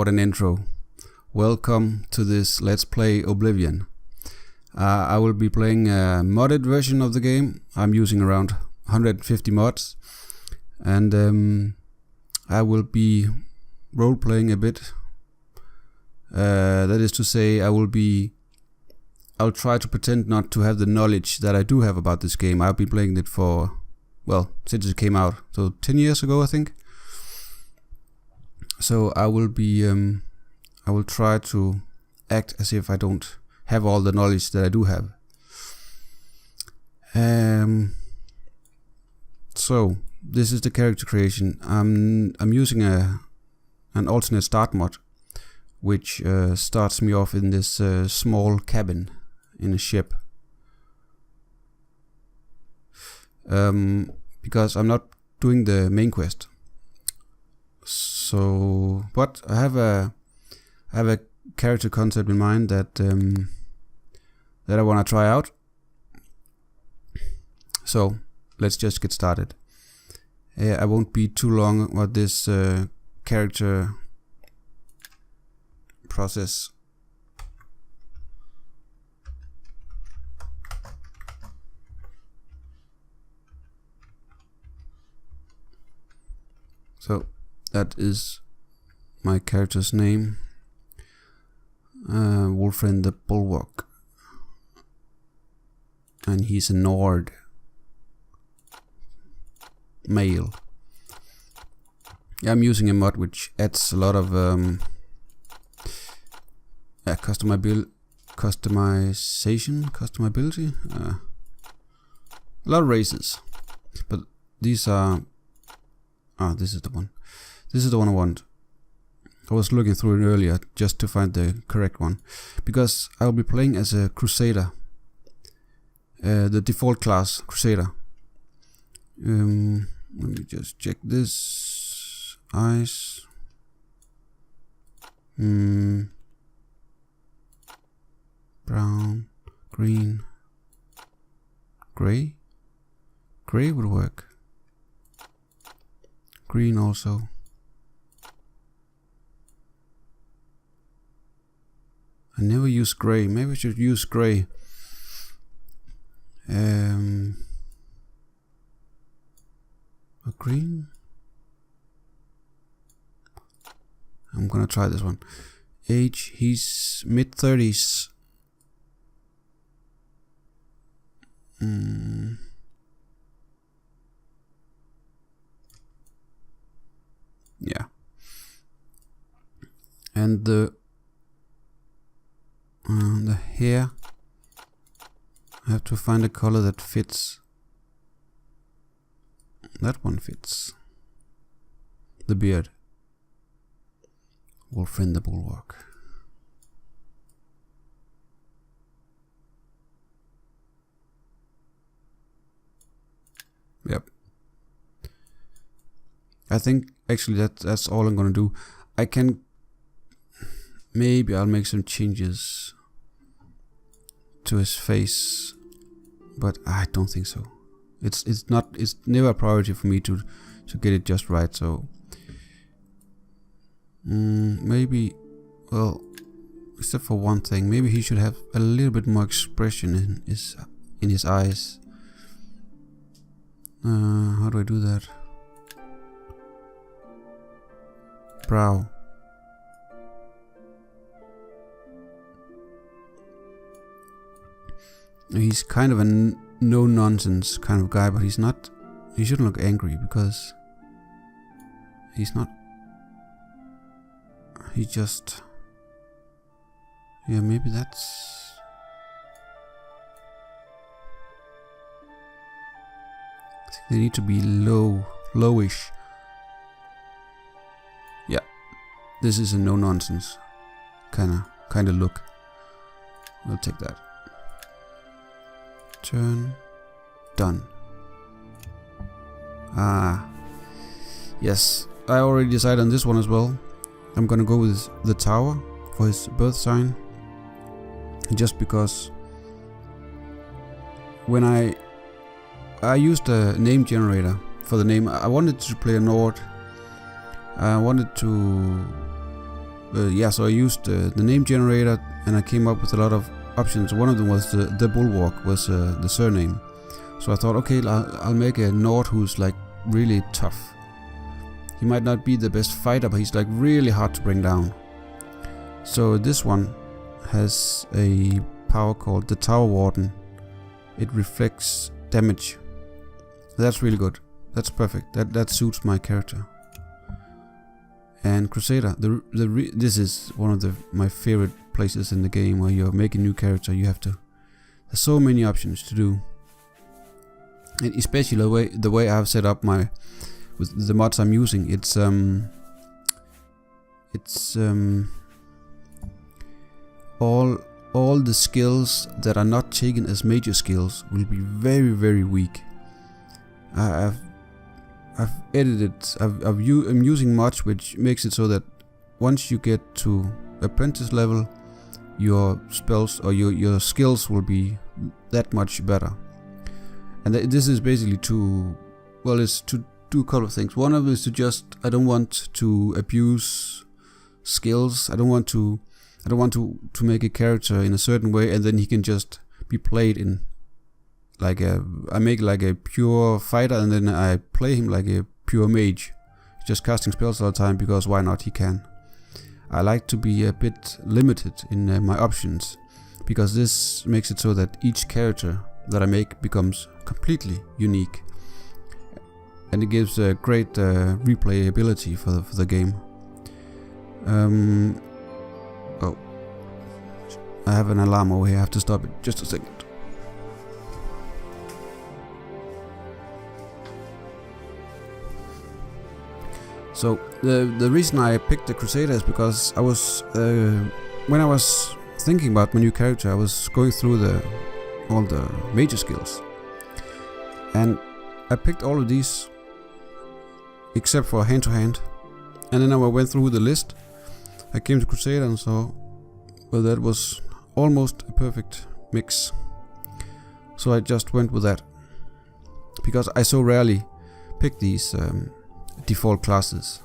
what an intro. Welcome to this Let's Play Oblivion. I will be playing a modded version of the game. I'm using around 150 mods. And I will be role-playing a bit. That is to say, I'll try to pretend not to have the knowledge that I do have about this game. I've been playing it for, well, since it came out, so 10 years ago I think. So I will try to act as if I don't have all the knowledge that I do have. So this is the character creation. I'm using an alternate start mod, which starts me off in this small cabin in a ship. Because I'm not doing the main quest. So, but I have a character concept in mind that I want to try out. So let's just get started. I won't be too long about this character process. So that is my character's name, Wulfrinn the Bulwark, and he's a Nord male. Yeah, I'm using a mod which adds a lot of customizability, a lot of races, but these are this is the one. This is the one I want. I was looking through it earlier just to find the correct one, because I'll be playing as a Crusader, the default class Crusader. Let me just check this. Eyes. Brown, green, gray. Gray would work. Green also. I never use grey. Maybe I should use grey. A green. I'm gonna try this one. Age, he's mid-30s. Yeah. And the hair, I have to find a color that fits. That one fits. The beard. Wulfrinn the Bulwark. Yep. I think actually that's all I'm gonna do. Maybe I'll make some changes to his face, but I don't think so. It's never a priority for me to get it just right. So maybe, well, except for one thing, maybe he should have a little bit more expression in his eyes. How do I do that? Brow. He's kind of a no-nonsense kind of guy, but he's not. He shouldn't look angry because he's not. He just. Yeah, maybe that's. I think they need to be lowish. Yeah, this is a no-nonsense kind of look. We'll take that. Turn. Done. Yes, I already decided on this one as well. I'm gonna go with the tower for his birth sign, just because when I used a name generator for the name. I wanted to play a Nord. I wanted to yeah, so I used the name generator, and I came up with a lot of options. One of them was the Bulwark was the surname. So I thought, okay, I'll make a Nord who's like really tough. He might not be the best fighter, but he's like really hard to bring down. So this one has a power called the Tower Warden. It reflects damage. That's really good. That's perfect. That suits my character. And Crusader, this is one of my favorite places in the game where you're making a new character. You have to. There's so many options to do, and especially the way I've set up with the mods I'm using. It's all the skills that are not taken as major skills will be very, very weak. I've edited. I'm using mods which makes it so that once you get to apprentice level, your spells or your skills will be that much better. And this is basically it's to do a couple of things. One of them is I don't want to abuse skills. I don't want to make a character in a certain way and then he can just be played in I make like a pure fighter and then I play him like a pure mage, just casting spells all the time because why not, he can. I like to be a bit limited in my options because this makes it so that each character that I make becomes completely unique, and it gives a great replayability for the game. Oh, I have an alarm over here. I have to stop it just a second. So the reason I picked the Crusader is because I was when I was thinking about my new character, I was going through all the major skills, and I picked all of these except for hand-to-hand, and then I went through the list. I came to Crusader and saw, well, that was almost a perfect mix. So I just went with that because I so rarely pick these default classes.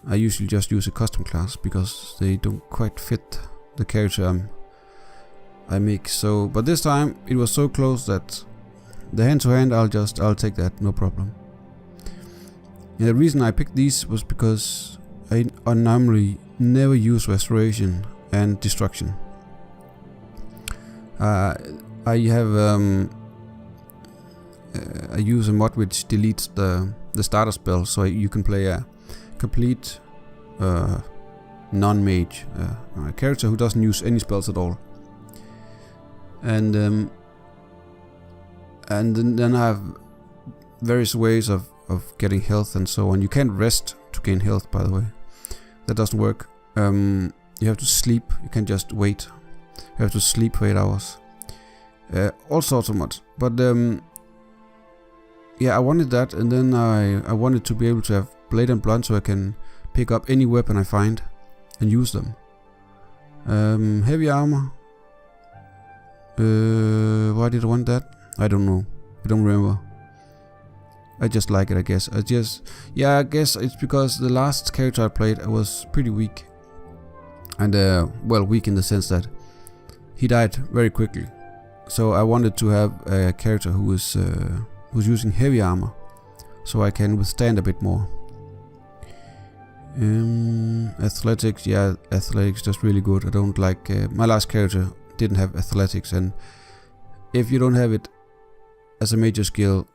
I usually just use a custom class because they don't quite fit the character I make. So, but this time it was so close that the hand-to-hand I'll take that, no problem. And the reason I picked these was because I normally never use restoration and destruction. I use a mod which deletes the starter spell, so you can play a complete non-mage, a character who doesn't use any spells at all. And then I have various ways of getting health and so on. You can't rest to gain health, by the way. That doesn't work. You have to sleep. You can't just wait. You have to sleep for 8 hours. All sorts of mods. But yeah, I wanted that, and then I wanted to be able to have blade and blunt so I can pick up any weapon I find and use them. Heavy armor. Why did I want that? I don't know. I don't remember. I just like it, I guess. I guess it's because the last character I played, I was pretty weak. And, well, weak in the sense that he died very quickly. So I wanted to have a character who's using heavy armor, so I can withstand a bit more. Athletics, yeah, athletics just really good. I don't like my last character didn't have athletics, and if you don't have it as a major skill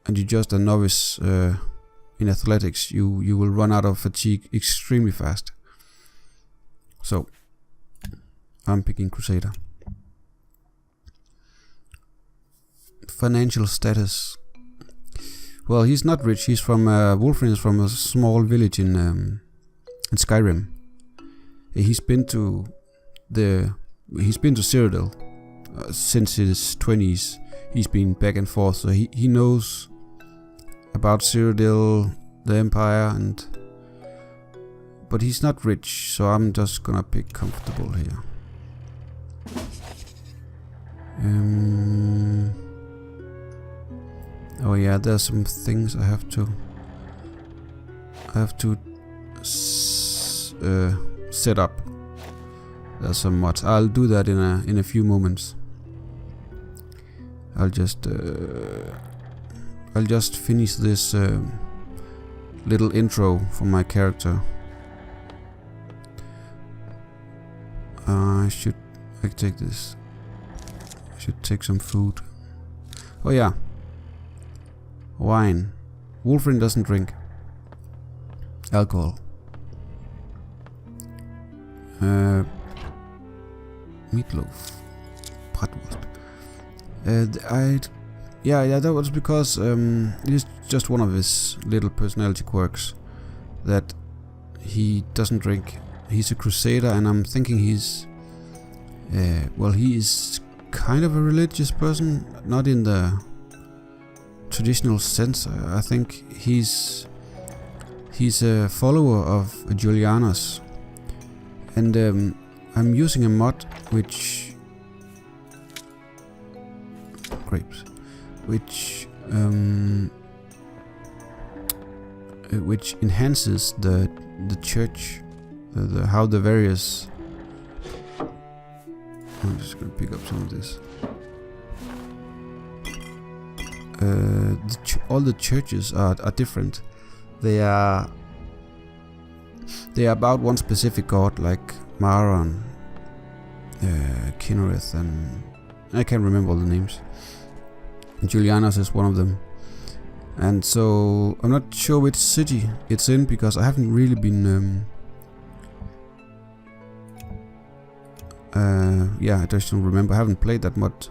and you're just a novice in athletics, you will run out of fatigue extremely fast. So I'm picking Crusader. Financial status. Well, he's not rich. He's from Wulfrinn is from a small village in Skyrim. He's been to Cyrodiil since his 20s. He's been back and forth, so he knows about Cyrodiil, the Empire, but he's not rich. So I'm just gonna pick comfortable here. Oh yeah, there's some things I have to set up. There's some mods. I'll do that in a few moments. I'll just finish this little intro for my character. I take this. I should take some food. Oh yeah. Wine. Wulfrinn doesn't drink alcohol. Meatloaf. Bratwurst. Yeah, that was because it is just one of his little personality quirks that he doesn't drink. He's a crusader, and I'm thinking he's he is kind of a religious person, not in the traditional sense. I think he's a follower of Julianus, and I'm using a mod which enhances the church, how the various. I'm just gonna pick up some of this. All the churches are different. They are about one specific god, like Maron, Kinnereth, and I can't remember all the names. Julianus is one of them, and so I'm not sure which city it's in because I haven't really been. I just don't remember. I haven't played that much.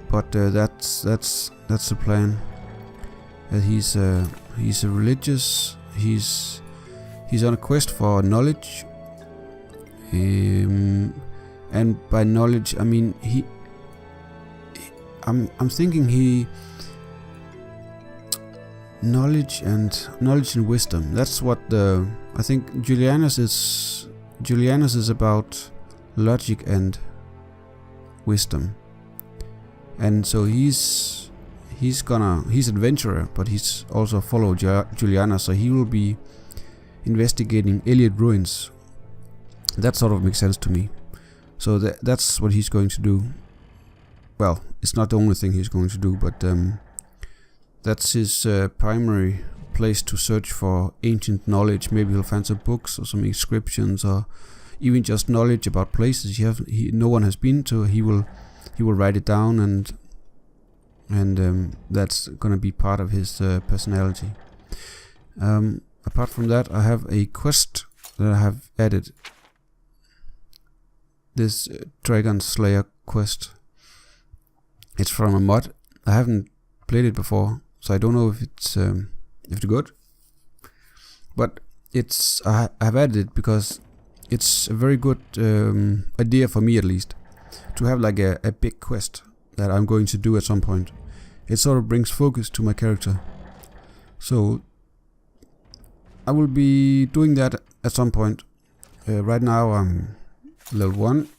But that's the plan. He's a religious. He's on a quest for knowledge. And by knowledge, I mean I'm thinking knowledge and wisdom. That's what I think Julianus is about logic and wisdom. And so he's adventurer, but he's also follow Julianus, so he will be investigating Iliad ruins. That sort of makes sense to me. So that's what he's going to do. Well, it's not the only thing he's going to do, but that's his primary place to search for ancient knowledge. Maybe he'll find some books or some inscriptions, or even just knowledge about places no one has been to. He will write it down, and that's gonna be part of his personality. Apart from that, I have a quest that I have added. This Dragon Slayer quest. It's from a mod. I haven't played it before, so I don't know if it's good. But I have added it because it's a very good idea for me, at least, to have like a big quest that I'm going to do at some point. It sort of brings focus to my character. So I will be doing that at some point. Right now I'm level 1,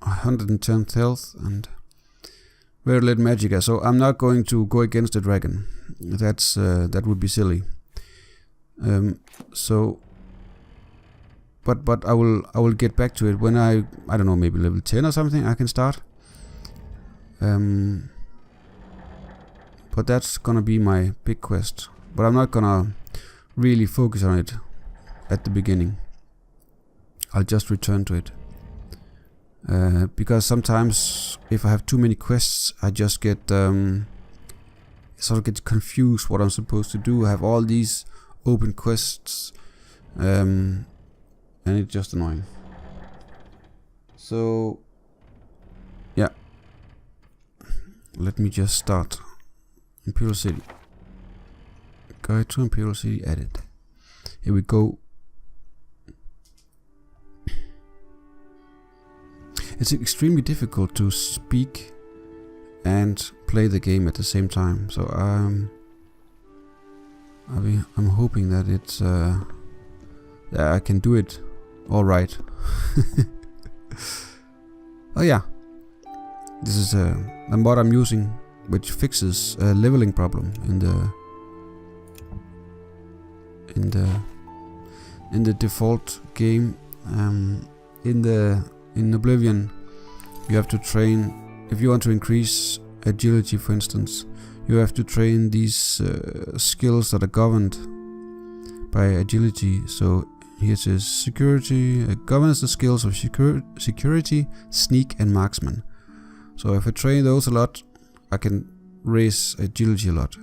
110th health, and very little magicka, so I'm not going to go against the dragon. That would be silly. But I will get back to it when I don't know, maybe level 10 or something I can start. But that's gonna be my big quest. But I'm not gonna really focus on it at the beginning. I'll just return to it. Because sometimes if I have too many quests, I just get confused what I'm supposed to do. I have all these open quests, and it's just annoying. So yeah, let me just start. Imperial City. Guide to Imperial City added. Here we go. It's extremely difficult to speak and play the game at the same time. So I'm hoping that it's I can do it all right. Oh yeah, this is a mod I'm using which fixes a leveling problem in the default game. In Oblivion, you have to train. If you want to increase agility, for instance, you have to train these skills that are governed by agility. So here it is: security governs the skills of security, sneak, and marksman. So if I train those a lot, I can raise agility a lot.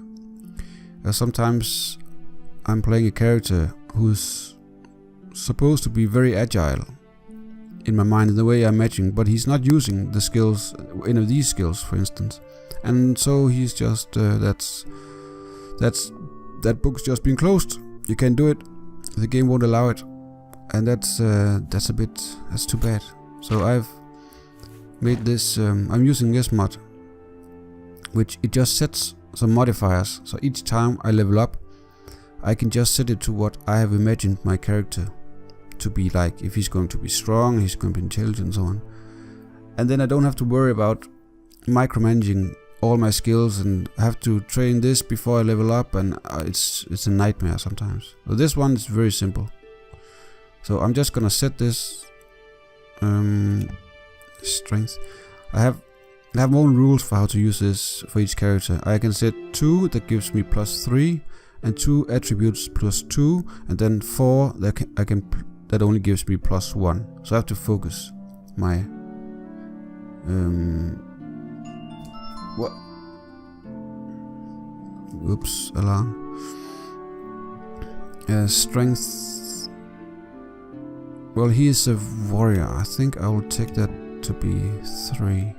Sometimes I'm playing a character who's supposed to be very agile in my mind, in the way I imagine, but he's not using the skills, any of these skills, for instance, and so he's just that book's just been closed. You can't do it. The game won't allow it, and that's too bad. So I've made this. I'm using this mod, which it just sets some modifiers. So each time I level up, I can just set it to what I have imagined my character to be like. If he's going to be strong, he's going to be intelligent, and so on. And then I don't have to worry about micromanaging all my skills and have to train this before I level up, and it's a nightmare sometimes. So this one is very simple. So I'm just gonna set this strength. I have my own rules for how to use this for each character. I can set 2, that gives me +3, and 2 attributes +2, and then 4 that only gives me +1. So I have to focus my what? Oops, alarm. Strength. Well, he is a warrior. I think I will take that to be 3.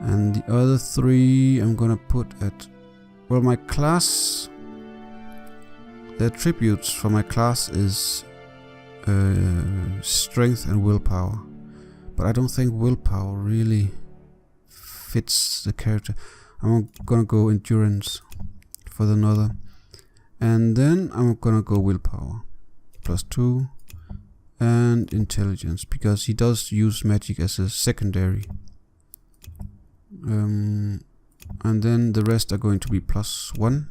And the other 3 I'm gonna put at, well, my class. The attributes for my class is strength and willpower, but I don't think willpower really fits the character. I'm gonna go endurance for the another, and then I'm gonna go willpower +2 and intelligence, because he does use magic as a secondary. And then the rest are going to be +1.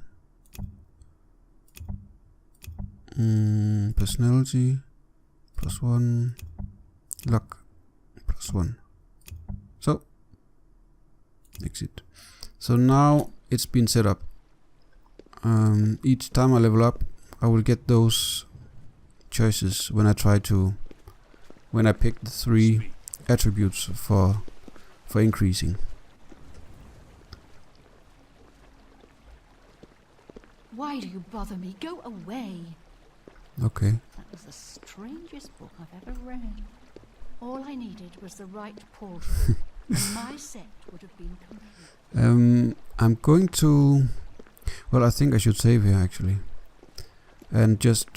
Personality +1, luck +1. So exit. So now it's been set up. Each time I level up, I will get those choices when I pick the 3 attributes for increasing. Why do you bother me? Go away. Okay. That was the strangest book I've ever read. All I needed was the right portal, and my set would have been complete. I'm going to... Well, I think I should save here, actually. And just...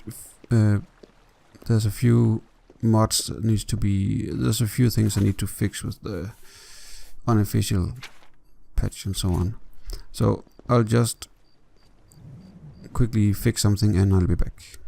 there's a few mods that needs to be... There's a few things I need to fix with the unofficial patch and so on. So, I'll just quickly fix something and I'll be back.